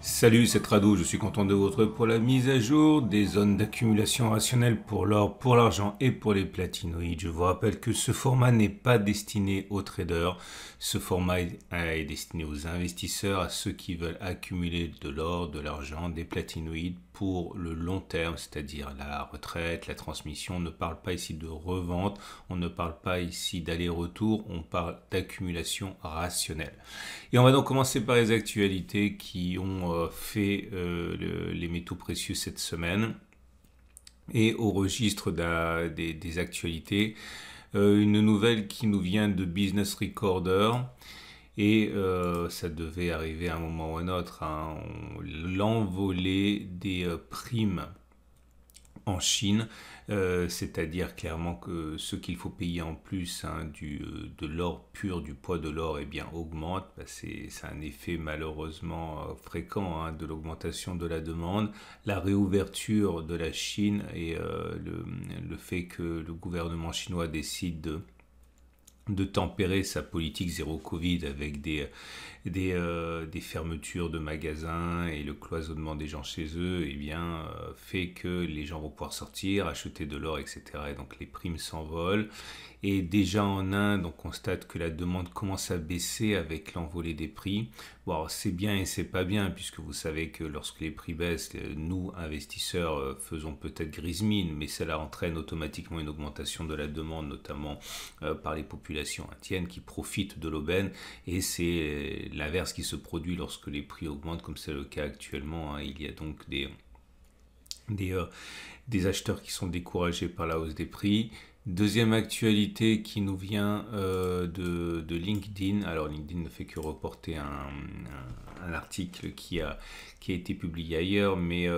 Salut, c'est Rado, je suis content de vous retrouver pour la mise à jour des zones d'accumulation rationnelle pour l'or, pour l'argent et pour les platinoïdes. Je vous rappelle que ce format n'est pas destiné aux traders, ce format est destiné aux investisseurs, à ceux qui veulent accumuler de l'or, de l'argent, des platinoïdes pour le long terme, c'est-à-dire la retraite, la transmission. On ne parle pas ici de revente, on ne parle pas ici d'aller-retour, on parle d'accumulation rationnelle. Et on va donc commencer par les actualités qui ont fait les métaux précieux cette semaine. Et au registre des actualités, une nouvelle qui nous vient de Business Recorder. Et ça devait arriver à un moment ou à un autre, hein, l'envolée des primes en Chine, c'est-à-dire clairement que ce qu'il faut payer en plus, hein, de l'or pur, du poids de l'or, eh bien, augmente. Bah, c'est un effet malheureusement fréquent, hein, de l'augmentation de la demande, la réouverture de la Chine et le fait que le gouvernement chinois décide de tempérer sa politique zéro Covid avec des fermetures de magasins et le cloisonnement des gens chez eux, eh bien, fait que les gens vont pouvoir sortir, acheter de l'or, etc. Et donc les primes s'envolent. Et déjà en Inde, on constate que la demande commence à baisser avec l'envolée des prix. Bon, c'est bien et c'est pas bien, puisque vous savez que lorsque les prix baissent, nous, investisseurs, faisons peut-être grise mine, mais cela entraîne automatiquement une augmentation de la demande, notamment par les populations indiennes qui profitent de l'aubaine. Et c'est l'inverse qui se produit lorsque les prix augmentent, comme c'est le cas actuellement, hein. Il y a donc des acheteurs qui sont découragés par la hausse des prix. Deuxième actualité qui nous vient de LinkedIn. Alors LinkedIn ne fait que reporter un article qui a été publié ailleurs, mais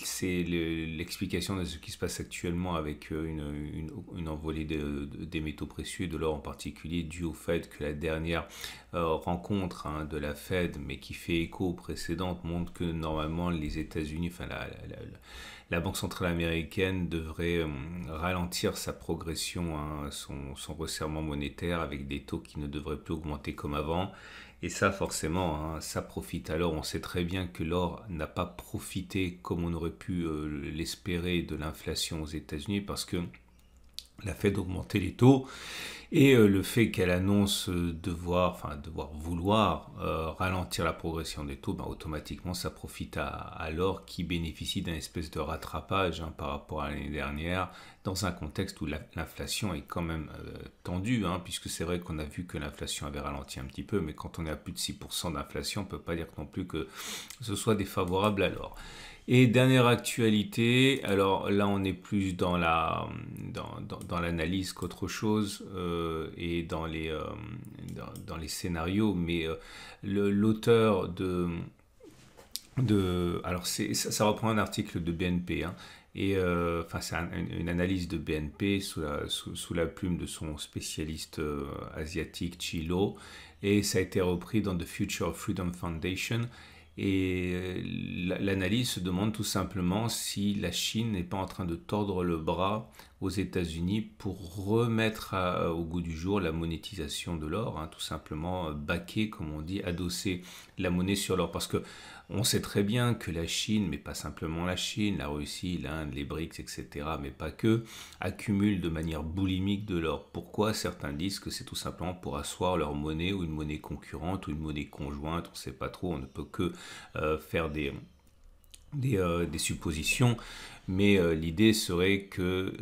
c'est l'explication de ce qui se passe actuellement avec une envolée des métaux précieux, de l'or en particulier, dû au fait que la dernière rencontre, hein, de la Fed, mais qui fait écho aux précédentes, montre que normalement les États-Unis, enfin la Banque centrale américaine devrait ralentir sa progression, hein, son resserrement monétaire avec des taux qui ne devraient plus augmenter comme avant. Et ça, forcément, hein, ça profite. Alors, on sait très bien que l'or n'a pas profité comme on aurait pu l'espérer de l'inflation aux États-Unis parce que la Fed augmenté les taux et le fait qu'elle annonce vouloir ralentir la progression des taux, ben, automatiquement ça profite à l'or qui bénéficie d'un espèce de rattrapage, hein, par rapport à l'année dernière, dans un contexte où l'inflation est quand même tendue, hein, puisque c'est vrai qu'on a vu que l'inflation avait ralenti un petit peu, mais quand on est à plus de 6% d'inflation, on ne peut pas dire non plus que ce soit défavorable à l'or. Et dernière actualité, alors là on est plus dans l'analyse qu'autre chose, et dans les scénarios, mais l'auteur alors ça reprend un article de BNP, hein, et c'est une analyse de BNP sous la plume de son spécialiste asiatique Chilo, et ça a été repris dans The Future of Freedom Foundation. Et l'analyse se demande tout simplement si la Chine n'est pas en train de tordre le bras aux États-Unis pour remettre au goût du jour la monétisation de l'or, hein, tout simplement baquer, comme on dit, adosser la monnaie sur l'or. Parce que on sait très bien que la Chine, mais pas simplement la Chine, la Russie, l'Inde, les BRICS, etc., mais pas que, accumulent de manière boulimique de l'or. Pourquoi? Certains disent que c'est tout simplement pour asseoir leur monnaie ou une monnaie concurrente ou une monnaie conjointe, on ne sait pas trop, on ne peut que faire des suppositions, mais l'idée serait que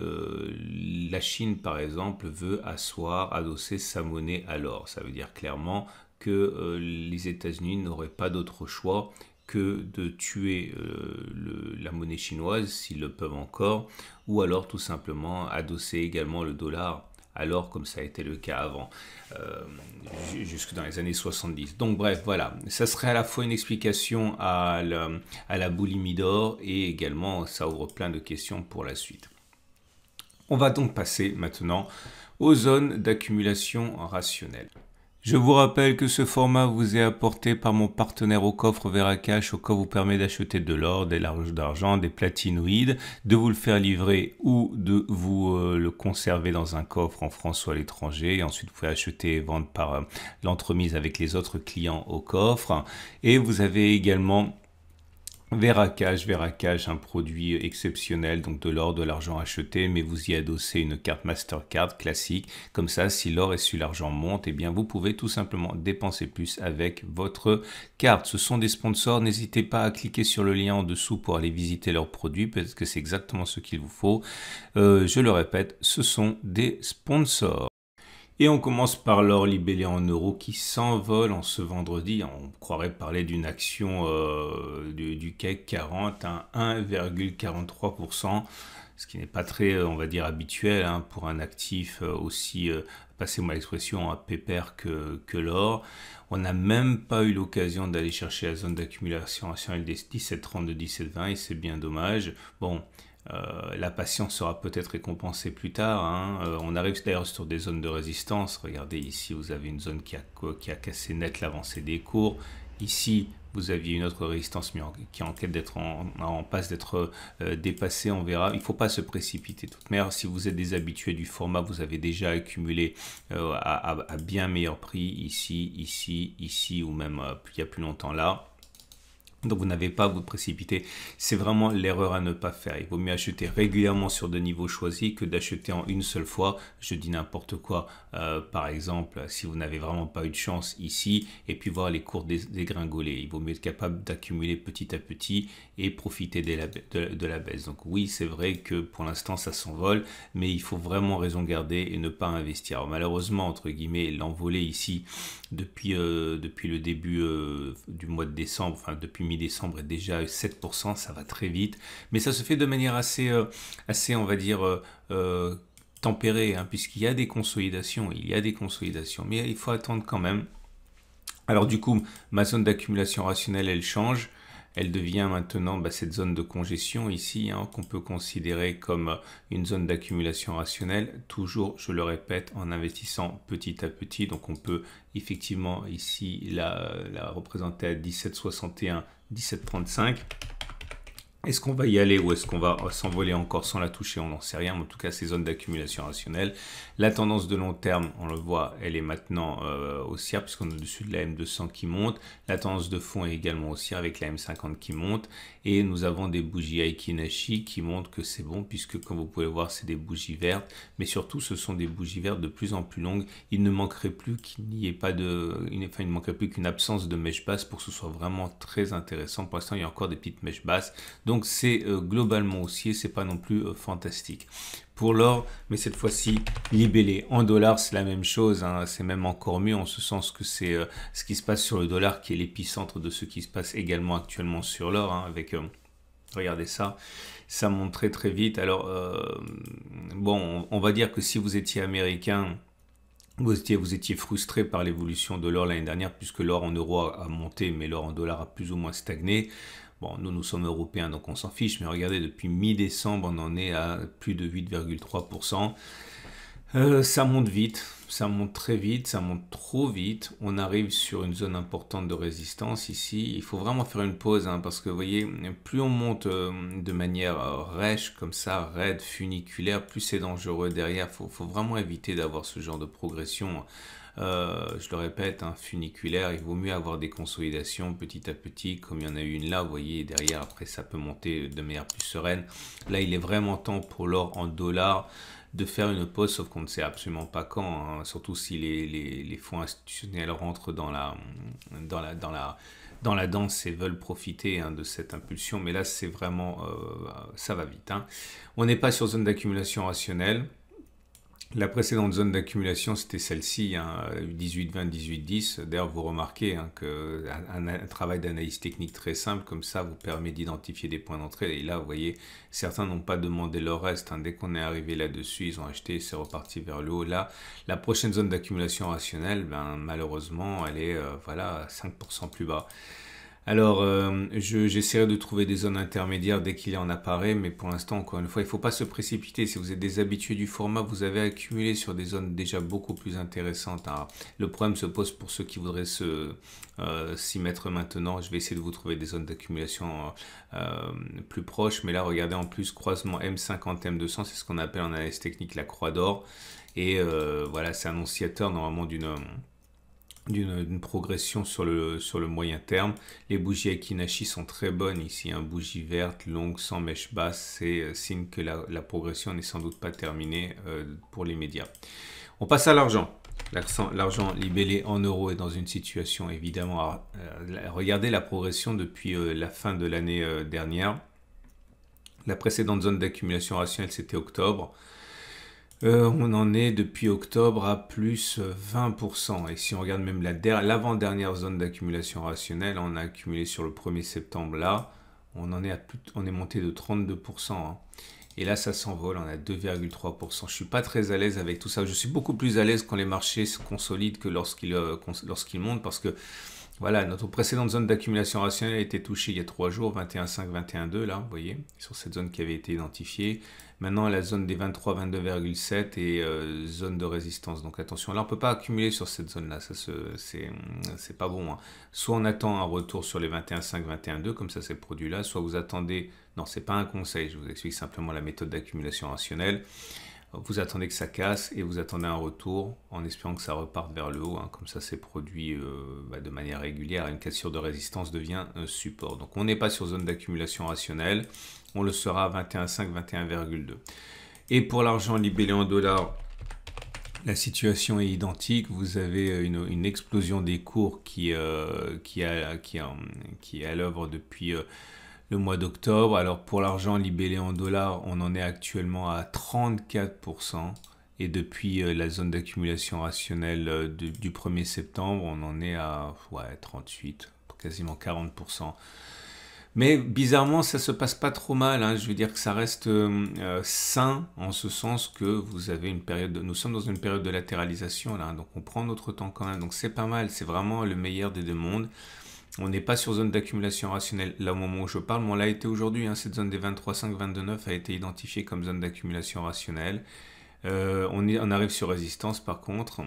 la Chine, par exemple, veut adosser sa monnaie à l'or. Ça veut dire clairement que les États-Unis n'auraient pas d'autre choix que de tuer la monnaie chinoise, s'ils le peuvent encore, ou alors tout simplement adosser également le dollar à l'or, comme ça a été le cas avant, jusque dans les années 70. Donc bref, voilà, ça serait à la fois une explication à la boulimie d'or, et également ça ouvre plein de questions pour la suite. On va donc passer maintenant aux zones d'accumulation rationnelle. Je vous rappelle que ce format vous est apporté par mon partenaire au coffre Veracash, au coffre vous permet d'acheter de l'or, des larges d'argent, des platinoïdes, de vous le faire livrer ou de vous le conserver dans un coffre en France ou à l'étranger. Et ensuite, vous pouvez acheter et vendre par l'entremise avec les autres clients au coffre. Et vous avez également Veracash, un produit exceptionnel, donc de l'or, de l'argent acheté, mais vous y adossez une carte Mastercard classique. Comme ça, si l'or et si l'argent montent, eh bien, vous pouvez tout simplement dépenser plus avec votre carte. Ce sont des sponsors, n'hésitez pas à cliquer sur le lien en dessous pour aller visiter leurs produits, parce que c'est exactement ce qu'il vous faut. Je le répète, ce sont des sponsors. Et on commence par l'or libellé en euros qui s'envole en ce vendredi. On croirait parler d'une action du CAC 40 à 1,43%, ce qui n'est pas très, on va dire, habituel hein, pour un actif aussi, passez-moi l'expression, pépère que l'or. On n'a même pas eu l'occasion d'aller chercher la zone d'accumulation rationnelle des 17,32, 17,20 et c'est bien dommage. Bon. La patience sera peut-être récompensée plus tard. Hein. On arrive d'ailleurs sur des zones de résistance. Regardez ici, vous avez une zone qui a cassé net l'avancée des cours. Ici, vous aviez une autre résistance qui est en quête d'être en passe d'être dépassée. On verra. Il ne faut pas se précipiter. De toute manière, si vous êtes des habitués du format, vous avez déjà accumulé à bien meilleur prix ici ou même il y a plus longtemps là. Donc vous n'avez pas à vous précipiter, c'est vraiment l'erreur à ne pas faire. Il vaut mieux acheter régulièrement sur des niveaux choisis que d'acheter en une seule fois. Je dis n'importe quoi, par exemple, si vous n'avez vraiment pas eu de chance ici, et puis voir les cours dégringoler. Il vaut mieux être capable d'accumuler petit à petit et profiter de la baisse. Donc oui, c'est vrai que pour l'instant ça s'envole, mais il faut vraiment raison garder et ne pas investir. Alors, malheureusement, entre guillemets, l'envolée ici depuis le début du mois de décembre, enfin depuis mi-décembre est déjà à 7%, ça va très vite, mais ça se fait de manière assez on va dire, tempérée, hein, puisqu'il y a des consolidations, mais il faut attendre quand même. Alors du coup, ma zone d'accumulation rationnelle, elle change. Elle devient maintenant cette zone de congestion ici, hein, qu'on peut considérer comme une zone d'accumulation rationnelle, toujours, je le répète, en investissant petit à petit. Donc on peut effectivement ici la représenter à 17,61, 17,35. Est-ce qu'on va y aller ou est-ce qu'on va s'envoler encore sans la toucher? On n'en sait rien, mais en tout cas, ces zones d'accumulation rationnelle. La tendance de long terme, on le voit, elle est maintenant haussière puisqu'on est au-dessus de la M200 qui monte. La tendance de fond est également haussière avec la M50 qui monte. Et nous avons des bougies Aiki-Nashi qui montrent que c'est bon puisque, comme vous pouvez voir, c'est des bougies vertes. Mais surtout, ce sont des bougies vertes de plus en plus longues. Il ne manquerait plus qu'il n'y ait pas il ne manquerait plus qu'une absence de mèche basse pour que ce soit vraiment très intéressant. Pour l'instant, il y a encore des petites mèches basses. Donc c'est globalement haussier, c'est pas non plus fantastique. Pour l'or, mais cette fois-ci libellé en dollars, c'est la même chose, hein, c'est même encore mieux en ce sens que c'est ce qui se passe sur le dollar qui est l'épicentre de ce qui se passe également actuellement sur l'or, hein, avec regardez ça, ça monte très très vite. Alors bon, on va dire que si vous étiez américain, vous étiez frustré par l'évolution de l'or l'année dernière puisque l'or en euros a monté, mais l'or en dollars a plus ou moins stagné. Bon, nous sommes européens, donc on s'en fiche, mais regardez, depuis mi-décembre, on en est à plus de 8,3%. Ça monte vite, ça monte très vite, ça monte trop vite. On arrive sur une zone importante de résistance ici. Il faut vraiment faire une pause, hein, parce que vous voyez, plus on monte de manière rêche, comme ça, raide, funiculaire, plus c'est dangereux derrière. Faut vraiment éviter d'avoir ce genre de progression. Je le répète, hein, funiculaire, il vaut mieux avoir des consolidations petit à petit, comme il y en a eu une là, vous voyez, derrière, après ça peut monter de manière plus sereine. Là, il est vraiment temps pour l'or en dollars de faire une pause, sauf qu'on ne sait absolument pas quand, hein, surtout si les fonds institutionnels rentrent dans la danse et veulent profiter, hein, de cette impulsion, mais là, c'est vraiment, ça va vite, hein. On n'est pas sur zone d'accumulation rationnelle. La précédente zone d'accumulation, c'était celle-ci, hein, 18-20, 18-10. D'ailleurs, vous remarquez, hein, qu'un travail d'analyse technique très simple, comme ça, vous permet d'identifier des points d'entrée. Et là, vous voyez, certains n'ont pas demandé leur reste, hein. Dès qu'on est arrivé là-dessus, ils ont acheté, c'est reparti vers le haut. Là, la prochaine zone d'accumulation rationnelle, malheureusement, elle est voilà, 5% plus bas. Alors, j'essaierai de trouver des zones intermédiaires dès qu'il en apparaît, mais pour l'instant, encore une fois, il ne faut pas se précipiter. Si vous êtes des habitués du format, vous avez accumulé sur des zones déjà beaucoup plus intéressantes. Alors, le problème se pose pour ceux qui voudraient s'y mettre maintenant. Je vais essayer de vous trouver des zones d'accumulation plus proches, mais là, regardez en plus, croisement M50, M200, c'est ce qu'on appelle en analyse technique la croix d'or. Et voilà, c'est annonciateur normalement d'une progression sur le moyen terme. Les bougies Akinashi sont très bonnes ici, hein. Bougie verte, longue, sans mèche basse, c'est signe que la progression n'est sans doute pas terminée pour les médias. On passe à l'argent. L'argent libellé en euros est dans une situation évidemment... regardez la progression depuis la fin de l'année dernière. La précédente zone d'accumulation rationnelle, c'était octobre. On en est depuis octobre à plus 20%. Et si on regarde même l'avant-dernière zone d'accumulation rationnelle, on a accumulé sur le 1er septembre là, on est monté de 32%. Hein. Et là, ça s'envole, on a 2,3%. Je suis pas très à l'aise avec tout ça. Je suis beaucoup plus à l'aise quand les marchés se consolident que lorsqu'ils montent parce que voilà, notre précédente zone d'accumulation rationnelle a été touchée il y a 3 jours, 21,5, 21,2 là, vous voyez, sur cette zone qui avait été identifiée. Maintenant, la zone des 23, 22,7 et zone de résistance. Donc attention, là, on ne peut pas accumuler sur cette zone-là, c'est pas bon. Hein. Soit on attend un retour sur les 21,5, 21,2, comme ça s'est produit là, soit vous attendez... Non, c'est pas un conseil, je vous explique simplement la méthode d'accumulation rationnelle. Vous attendez que ça casse et vous attendez un retour en espérant que ça reparte vers le haut. Hein, comme ça, c'est produit de manière régulière. Une cassure de résistance devient un support. Donc, on n'est pas sur zone d'accumulation rationnelle. On le sera à 21,5, 21,2. Et pour l'argent libellé en dollars, la situation est identique. Vous avez une explosion des cours qui est à l'œuvre depuis... le mois d'octobre. Alors pour l'argent libellé en dollars, on en est actuellement à 34%. Et depuis la zone d'accumulation rationnelle du 1er septembre, on en est à 38, quasiment 40%. Mais bizarrement, ça se passe pas trop mal. Hein. Je veux dire que ça reste sain en ce sens que vous avez une période... Nous sommes dans une période de latéralisation là, donc on prend notre temps quand même. Donc c'est pas mal, c'est vraiment le meilleur des deux mondes. On n'est pas sur zone d'accumulation rationnelle là au moment où je parle, mais on l'a été aujourd'hui. Hein, cette zone des 23,5, 22,9 a été identifiée comme zone d'accumulation rationnelle. On arrive sur résistance par contre.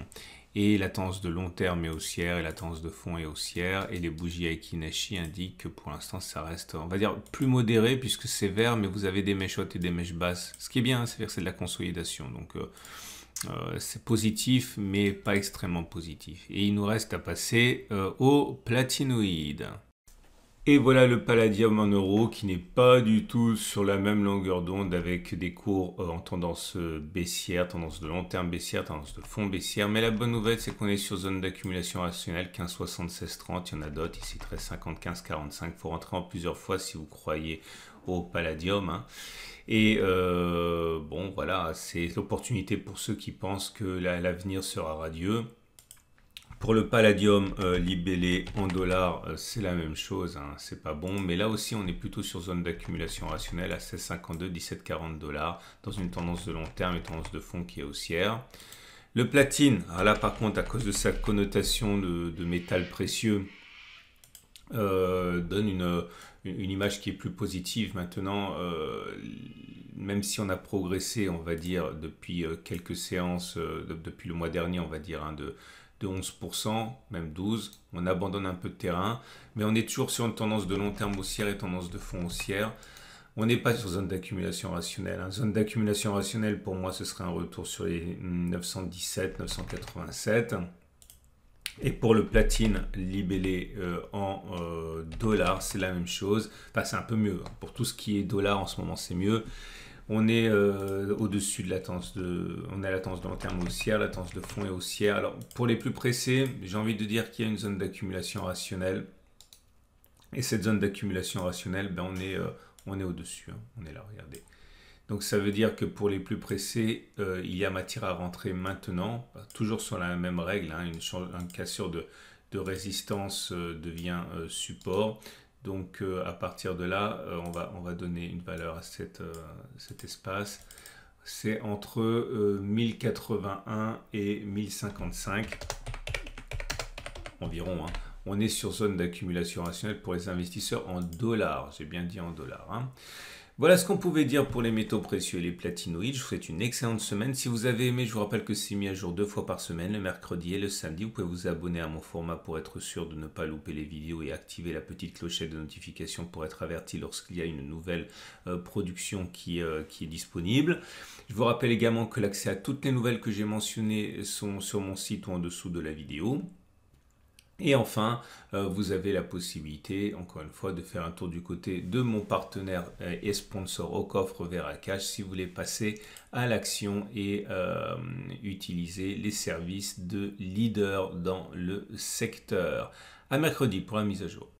Et la tendance de long terme est haussière et la tendance de fond est haussière. Et les bougies Akinashi indiquent que pour l'instant ça reste, on va dire, plus modéré puisque c'est vert, mais vous avez des mèches hautes et des mèches basses. Ce qui est bien, c'est-à-dire que c'est de la consolidation. Donc c'est positif, mais pas extrêmement positif. Et il nous reste à passer au platinoïde. Et voilà le palladium en euros qui n'est pas du tout sur la même longueur d'onde avec des cours en tendance baissière, tendance de long terme baissière, tendance de fond baissière. Mais la bonne nouvelle, c'est qu'on est sur zone d'accumulation rationnelle 15,76,30. Il y en a d'autres ici, 13,50, 15,45. Il faut rentrer en plusieurs fois si vous croyez au palladium. Hein. Et bon, voilà, c'est l'opportunité pour ceux qui pensent que l'avenir sera radieux. Pour le palladium libellé en dollars, c'est la même chose, hein, c'est pas bon. Mais là aussi, on est plutôt sur zone d'accumulation rationnelle à 16,52, 17,40 $, dans une tendance de long terme et tendance de fond qui est haussière. Le platine, alors là par contre, à cause de sa connotation de métal précieux, donne une image qui est plus positive maintenant, même si on a progressé, on va dire, depuis quelques séances, depuis le mois dernier, on va dire, hein, de 11%, même 12%, on abandonne un peu de terrain, mais on est toujours sur une tendance de long terme haussière et tendance de fond haussière. On n'est pas sur zone d'accumulation rationnelle. Hein. Zone d'accumulation rationnelle, pour moi, ce serait un retour sur les 917, 987. Et pour le platine libellé en dollars, c'est la même chose. Enfin, c'est un peu mieux. Pour tout ce qui est dollars, en ce moment, c'est mieux. On est au-dessus de la tendance on a la tendance de long terme haussière, la tendance de fond est haussière. Alors, pour les plus pressés, j'ai envie de dire qu'il y a une zone d'accumulation rationnelle. Et cette zone d'accumulation rationnelle, ben, on est au-dessus. Hein. On est là, regardez. Donc, ça veut dire que pour les plus pressés, il y a matière à rentrer maintenant. Toujours sur la même règle, hein, une cassure de résistance devient support. Donc à partir de là, on va donner une valeur à cet espace. C'est entre 1081 et 1055 environ. Hein. On est sur zone d'accumulation rationnelle pour les investisseurs en dollars. J'ai bien dit en dollars. Hein. Voilà ce qu'on pouvait dire pour les métaux précieux et les platinoïdes. Je vous souhaite une excellente semaine. Si vous avez aimé, je vous rappelle que c'est mis à jour 2 fois par semaine, le mercredi et le samedi. Vous pouvez vous abonner à mon format pour être sûr de ne pas louper les vidéos et activer la petite clochette de notification pour être averti lorsqu'il y a une nouvelle production qui est disponible. Je vous rappelle également que l'accès à toutes les nouvelles que j'ai mentionnées sont sur mon site ou en dessous de la vidéo. Et enfin, vous avez la possibilité, encore une fois, de faire un tour du côté de mon partenaire et sponsor au coffre Veracash si vous voulez passer à l'action et utiliser les services de leader dans le secteur. À mercredi pour la mise à jour.